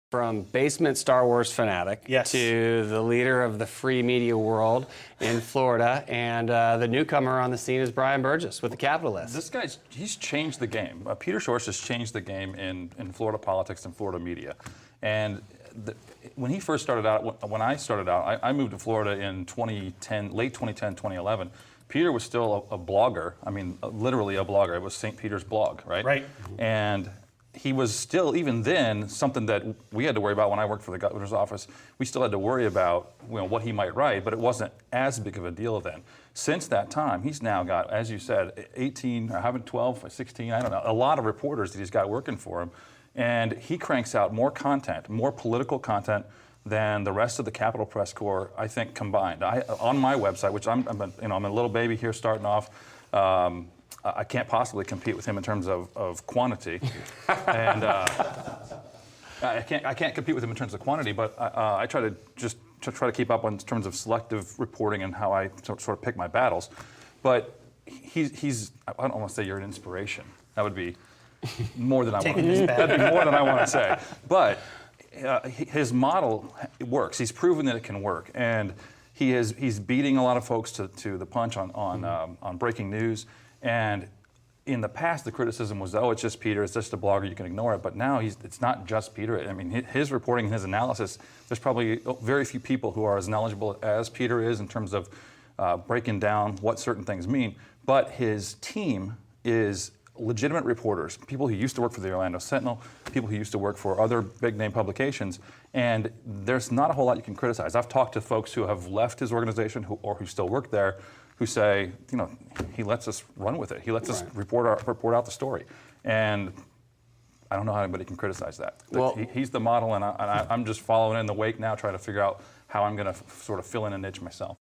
From basement Star Wars fanatic to the leader of the free media world in Florida, and the newcomer on the scene is Brian Burgess with the Capitolist. This guy's, he's changed the game. Peter Schorsch has changed the game in Florida politics and Florida media. And when he first started out, when I started out, I moved to Florida in 2010, late 2010, 2011. Peter was still a blogger. I mean, literally a blogger. It was St. Peter's blog, right? Right. And he was still, even then, something that we had to worry about when I worked for the governor's office. We still had to worry about what he might write, but it wasn't as big of a deal then. Since that time, he's now got, as you said, 18, or having 12, 16, I don't know, a lot of reporters that he's got working for him. And he cranks out more content, more political content than the rest of the Capitol Press Corps, I think, combined. On my website, which I'm a little baby here starting off, I can't possibly compete with him in terms of quantity, and I can't compete with him in terms of quantity. But I try to keep up on terms of selective reporting and how I sort of pick my battles. But he's I don't want to say you're an inspiration. That would be more than I want. That'd be more than I want to say. But his model works. He's proven that it can work, and he's beating a lot of folks to the punch on breaking news. And in the past, the criticism was, oh, it's just Peter, it's just a blogger, you can ignore it. But now it's not just Peter. I mean, his reporting and his analysis, there's probably very few people who are as knowledgeable as Peter is in terms of breaking down what certain things mean. But his team is legitimate reporters, people who used to work for the Orlando Sentinel, people who used to work for other big-name publications, and there's not a whole lot you can criticize. I've talked to folks who have left his organization or who still work there, who say, he lets us run with it. He lets us report out the story. And I don't know how anybody can criticize that. Well, he's the model, and I'm just following in the wake now, trying to figure out how I'm going to sort of fill in a niche myself.